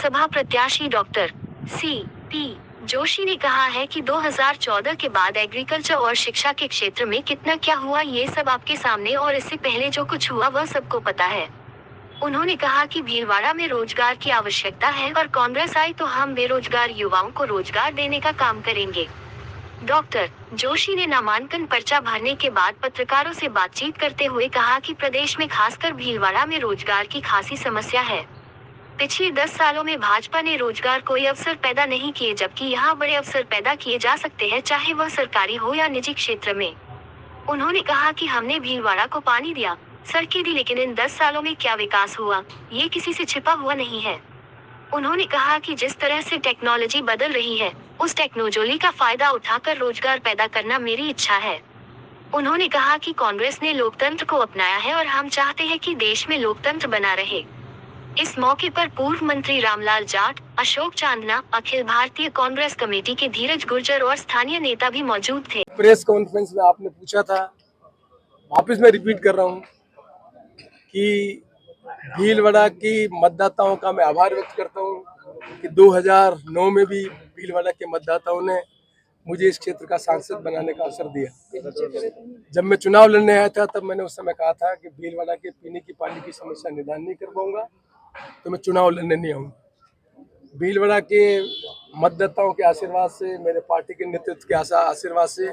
लोकसभा प्रत्याशी doctor CP. Joshi ने कहा है कि 2014 के बाद एग्रीकल्चर और शिक्षा के क्षेत्र में कितना क्या हुआ ये सब आपके सामने, और इससे पहले जो कुछ हुआ वह सबको पता है। उन्होंने कहा कि भीलवाड़ा में रोजगार की आवश्यकता है और कांग्रेस आई तो हम बेरोजगार युवाओं को रोजगार देने का काम करेंगे। डॉक्टर जोशी ने नामांकन पर्चा भरने के बाद पत्रकारों से बातचीत करते हुए कहा कि प्रदेश में खासकर भीलवाड़ा में रोजगार की खासी समस्या है। पिछले 10 सालों में भाजपा ने रोजगार कोई अवसर पैदा नहीं किए, जबकि यहाँ बड़े अवसर पैदा किए जा सकते हैं, चाहे वह सरकारी हो या निजी क्षेत्र में। उन्होंने कहा कि हमने भीलवाड़ा को पानी दिया, सड़कें दी, लेकिन इन 10 सालों में क्या विकास हुआ, ये किसी से छिपा हुआ नहीं है। उन्होंने कहा कि जिस तरह से टेक्नोलॉजी बदल रही है, उस टेक्नोलॉजी का फायदा उठाकर रोजगार पैदा करना मेरी इच्छा है। उन्होंने कहा कि कांग्रेस ने लोकतंत्र को अपनाया है और हम चाहते हैं कि देश में लोकतंत्र बना रहे। इस मौके पर पूर्व मंत्री रामलाल जाट, अशोक चांदना, अखिल भारतीय कांग्रेस कमेटी के धीरज गुर्जर और स्थानीय नेता भी मौजूद थे। प्रेस कॉन्फ्रेंस में आपने पूछा था, वापस मैं रिपीट कर रहा हूँ कि भीलवाड़ा की मतदाताओं का मैं आभार व्यक्त करता हूँ कि 2009 में भी भीलवाड़ा के मतदाताओं ने मुझे इस क्षेत्र का सांसद बनाने का अवसर दिया। जब मैं चुनाव लड़ने आया था तब मैंने उस समय कहा था कि भीलवाड़ा के पीने की पानी की समस्या निदान नहीं कर पाऊंगा तो मैं चुनाव लड़ने नहीं आऊँगा। भीलवाड़ा के मतदाताओं के आशीर्वाद से, मेरे पार्टी के नेतृत्व के आशीर्वाद से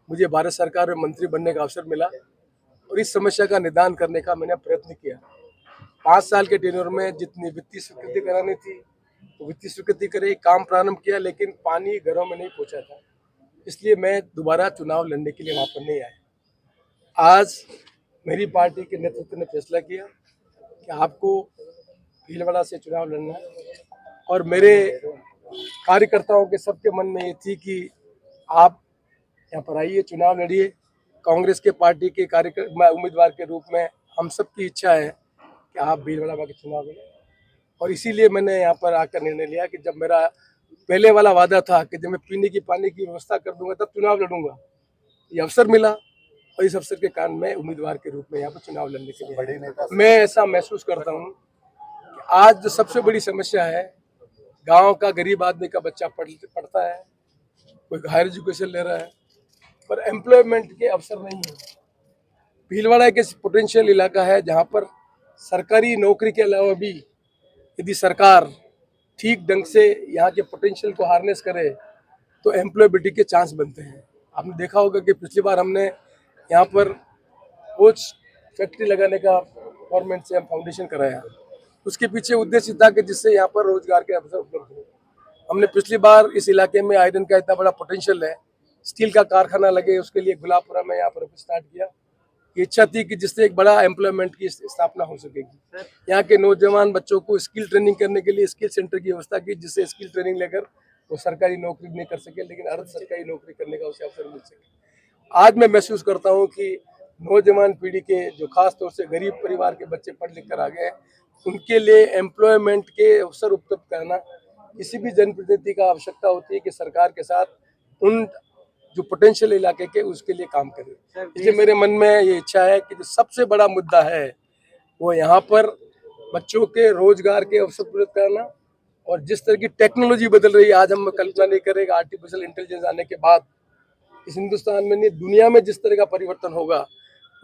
मुझे भारत सरकार में मंत्री बनने का अवसर मिला और इस समस्या का निदान करने का मैंने प्रयत्न किया। 5 साल के टेन्योर में जितनी वित्तीय स्वीकृति करानी थी तो वित्तीय स्वीकृति करे, काम प्रारंभ किया, लेकिन पानी घरों में नहीं पहुंचा था। इसलिए मैं दोबारा चुनाव लड़ने के लिए वहाँ पर नहीं आया। आज मेरी पार्टी के नेतृत्व ने फैसला किया कि आपको भीलवाड़ा से चुनाव लड़ना है और मेरे कार्यकर्ताओं के सबके मन में ये थी कि आप यहाँ पर आइए, चुनाव लड़िए। कांग्रेस के पार्टी के उम्मीदवार के रूप में हम सबकी इच्छा है कि आप भीलवाड़ा के चुनाव लड़ें और इसीलिए मैंने यहाँ पर आकर निर्णय लिया कि जब मेरा पहले वाला वादा था कि जब मैं पीने की पानी की व्यवस्था कर दूंगा तब चुनाव लड़ूंगा, ये अवसर मिला और इस अवसर के कारण मैं उम्मीदवार के रूप में यहाँ पर चुनाव लड़ने के लिए मैं ऐसा महसूस करता हूँ कि आज जो सबसे बड़ी समस्या है, गाँव का गरीब आदमी का बच्चा पढ़ता है, कोई हायर एजुकेशन ले रहा है, पर एम्प्लॉयमेंट के अवसर नहीं है। भीलवाड़ा एक पोटेंशियल इलाका है जहाँ पर सरकारी नौकरी के अलावा भी यदि सरकार ठीक ढंग से यहाँ के पोटेंशियल को हार्नेस करे तो एम्प्लॉयबिलिटी के चांस बनते हैं। आपने देखा होगा कि पिछली बार हमने यहाँ पर कोच फैक्ट्री लगाने का गवर्नमेंट से हम फाउंडेशन कराया। उसके पीछे उद्देश्य था कि जिससे यहाँ पर रोजगार के अवसर उपलब्ध हो। हमने पिछली बार इस इलाके में आयरन का इतना बड़ा पोटेंशियल है, स्टील का कारखाना लगे, उसके लिए गुलाबपुरा में यहाँ पर स्टार्ट किया। ये इच्छा थी कि जिससे एक बड़ा एम्प्लॉयमेंट की स्थापना हो सकेगी। यहाँ के नौजवान बच्चों को स्किल ट्रेनिंग करने के लिए स्किल सेंटर की व्यवस्था की, जिससे स्किल ट्रेनिंग लेकर वो सरकारी नौकरी नहीं कर सके लेकिन अर्ध सरकारी नौकरी करने का उसे अवसर मिल सके। आज मैं महसूस करता हूँ कि नौजवान पीढ़ी के जो खास तौर से गरीब परिवार के बच्चे पढ़ लिख कर आ गए, उनके लिए एम्प्लॉयमेंट के अवसर उपलब्ध करना किसी भी जनप्रतिनिधि का आवश्यकता होती है कि सरकार के साथ उन जो पोटेंशियल इलाके के उसके लिए काम करें। इसलिए मेरे मन में ये इच्छा है कि जो सबसे बड़ा मुद्दा है वो यहाँ पर बच्चों के रोजगार के अवसर उपलब्ध करना, और जिस तरह की टेक्नोलॉजी बदल रही है, आज हम कल्पना नहीं करेंगे आर्टिफिशियल इंटेलिजेंस आने के बाद इस हिंदुस्तान में नहीं दुनिया में जिस तरह का परिवर्तन होगा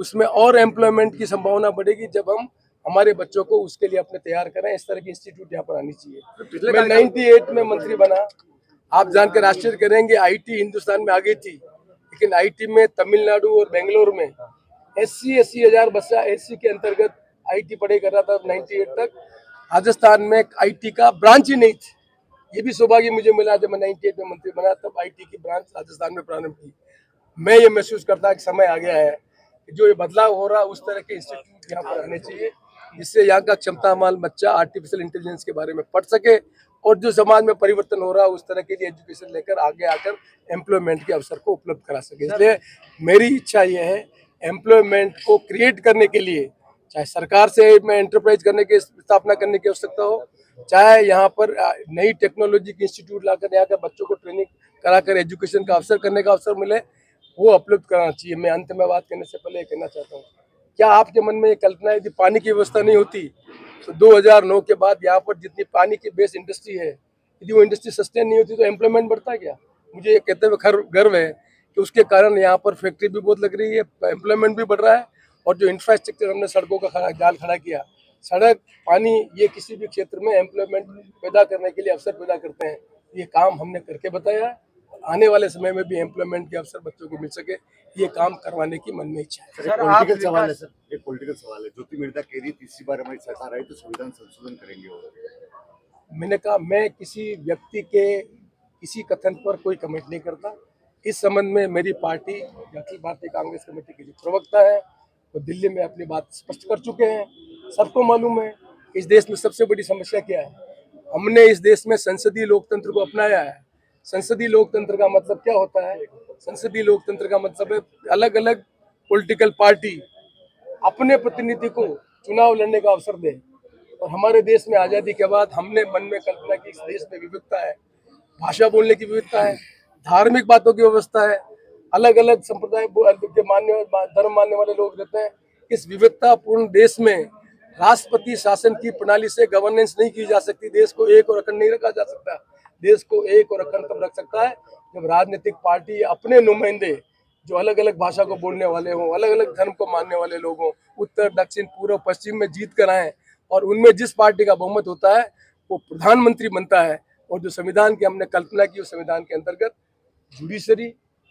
उसमें और एम्प्लॉयमेंट की संभावना बढ़ेगी जब हम हमारे बच्चों को उसके लिए अपने तैयार करें। इस तरह की इंस्टीट्यूट यहाँ पर आनी चाहिए। मैं 98 में मंत्री बना, आप जानकर आश्चर्य करेंगे, आईटी हिंदुस्तान में आ गई थी, लेकिन आईटी में तमिलनाडु और बेंगलोर में 80 हजार बच्चा एससी के अंतर्गत आईटी पढ़ाई कर रहा था 98 तक। राजस्थान में आईटी का ब्रांच ही नहीं थी। ये भी सौभाग्य मुझे मिला जब मैं 98 में मंत्री बना, तब आईटी की ब्रांच राजस्थान में प्रारंभ की। मैं ये महसूस करता कि समय आ गया है कि जो ये बदलाव हो रहा है उस तरह के इंस्टीट्यूट यहाँ पर आने चाहिए, जिससे यहाँ का क्षमतावान बच्चा आर्टिफिशियल इंटेलिजेंस के बारे में पढ़ सके और जो समाज में परिवर्तन हो रहा है उस तरह के लिए एजुकेशन लेकर आगे आकर एम्प्लॉयमेंट के अवसर को उपलब्ध करा सके। इसलिए मेरी इच्छा ये है एम्प्लॉयमेंट को क्रिएट करने के लिए, चाहे सरकार से मैं एंटरप्राइज करने की स्थापना करने की आवश्यकता हो, चाहे यहाँ पर नई टेक्नोलॉजी की इंस्टीट्यूट लाकर यहाँ के बच्चों को ट्रेनिंग कराकर एजुकेशन का अवसर करने का अवसर मिले, वो उपलब्ध कराना चाहिए। मैं अंत में बात करने से पहले कहना चाहता हूँ, क्या आपके मन में ये कल्पना है कि पानी की व्यवस्था नहीं होती तो 2009 के बाद यहाँ पर जितनी पानी की बेस इंडस्ट्री है, यदि वो इंडस्ट्री सस्टेन नहीं होती तो एम्प्लॉयमेंट बढ़ता क्या? मुझे ये कहते हुए गर्व है कि उसके कारण यहाँ पर फैक्ट्री भी बहुत लग रही है, एम्प्लॉयमेंट भी बढ़ रहा है, और जो इंफ्रास्ट्रक्चर हमने सड़कों का जाल खड़ा किया, सड़क, पानी, ये किसी भी क्षेत्र में एम्प्लॉयमेंट पैदा करने के लिए अवसर पैदा करते हैं। ये काम हमने करके बताया है। आने वाले समय में भी एम्प्लॉयमेंट के अवसर बच्चों को मिल सके, ये काम करवाने की मन में इच्छा है। सर, पॉलिटिकल सवाल है सर, एक पॉलिटिकल सवाल है। ज्योति मिर्धा कह रही तीसरी बार हमारी सरकार आई तो संविधान संशोधन करेंगे वो। मैंने कहा मैं किसी व्यक्ति के किसी कथन पर कोई कमेंट नहीं करता। इस संबंध में मेरी पार्टी, अखिल भारतीय कांग्रेस कमेटी के जो प्रवक्ता है, वो दिल्ली में अपनी बात स्पष्ट कर चुके हैं। सबको मालूम है इस देश में सबसे बड़ी समस्या क्या है। हमने इस देश में संसदीय लोकतंत्र को अपनाया है। संसदीय लोकतंत्र का मतलब क्या होता है? संसदीय लोकतंत्र का मतलब है अलग अलग पॉलिटिकल पार्टी अपने प्रतिनिधि को चुनाव लड़ने का अवसर दे। और हमारे देश में आज़ादी के बाद हमने मन में कल्पना की इस देश में विविधता है, भाषा बोलने की विविधता है, धार्मिक बातों की व्यवस्था है, अलग अलग संप्रदाय के धर्म मानने वाले लोग रहते हैं। इस विविधतापूर्ण देश में राष्ट्रपति शासन की प्रणाली से गवर्नेंस नहीं की जा सकती। देश को एक और अखंड नहीं रखा जा सकता। देश को एक और अखंड तब रख सकता है जब राजनीतिक पार्टी अपने नुमाइंदे जो अलग अलग भाषा को बोलने वाले हों, अलग अलग धर्म को मानने वाले लोग हों, उत्तर, दक्षिण, पूर्व, पश्चिम में जीत कर आए, और उनमें जिस पार्टी का बहुमत होता है वो प्रधानमंत्री बनता है। और जो संविधान की हमने कल्पना की, उस संविधान के अंतर्गत जुडिशरी,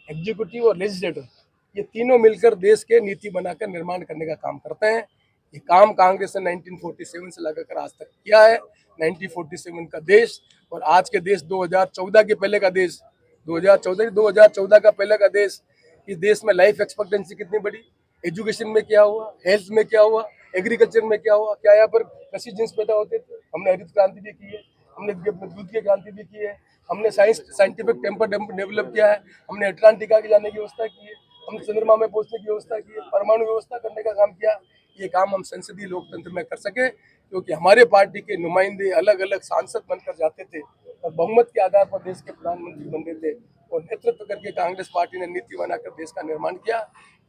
एग्जीक्यूटिव और लेजिस्लेटिव, ये तीनों मिलकर देश के नीति बनाकर निर्माण करने का काम करते हैं। ये काम कांग्रेस ने 1947 से लगाकर आज तक किया है। 1947 का देश और आज के देश 2014 के पहले का देश, 2014 का पहले का देश, इस देश में लाइफ एक्सपेक्टेंसी कितनी बढ़ी, एजुकेशन में क्या हुआ, हेल्थ में क्या हुआ, एग्रीकल्चर में क्या हुआ, क्या यहाँ पर कृषि जींस पैदा होते थे? हमने हरित क्रांति भी की है, हमने दूध की क्रांति भी की है, हमने साइंटिफिक टेम्पर डेवलप किया है, हमने अटलांटिका के जाने की व्यवस्था की है, हमने चंद्रमा में पहुंचने की व्यवस्था की है, परमाणु व्यवस्था करने का काम किया। ये काम हम संसदीय लोकतंत्र में कर सके क्योंकि हमारे पार्टी के नुमाइंदे अलग अलग सांसद बनकर जाते थे और बहुमत के आधार पर देश के प्रधानमंत्री बनते थे, और नेतृत्व करके कांग्रेस पार्टी ने नीति बनाकर देश का निर्माण किया।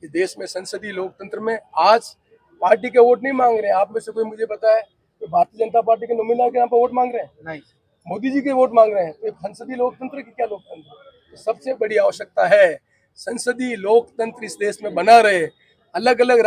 इस देश में संसदीय लोकतंत्र में आज पार्टी के वोट नहीं मांग रहे हैं। आप में से कोई मुझे बताए तो भारतीय जनता पार्टी के नॉमिनल के यहाँ पर वोट मांग रहे हैं? नहीं, मोदी जी के वोट मांग रहे हैं। तो संसदीय लोकतंत्र की क्या लोकतंत्र? तो सबसे बड़ी आवश्यकता है संसदीय लोकतंत्र इस देश में बना रहे। अलग अलग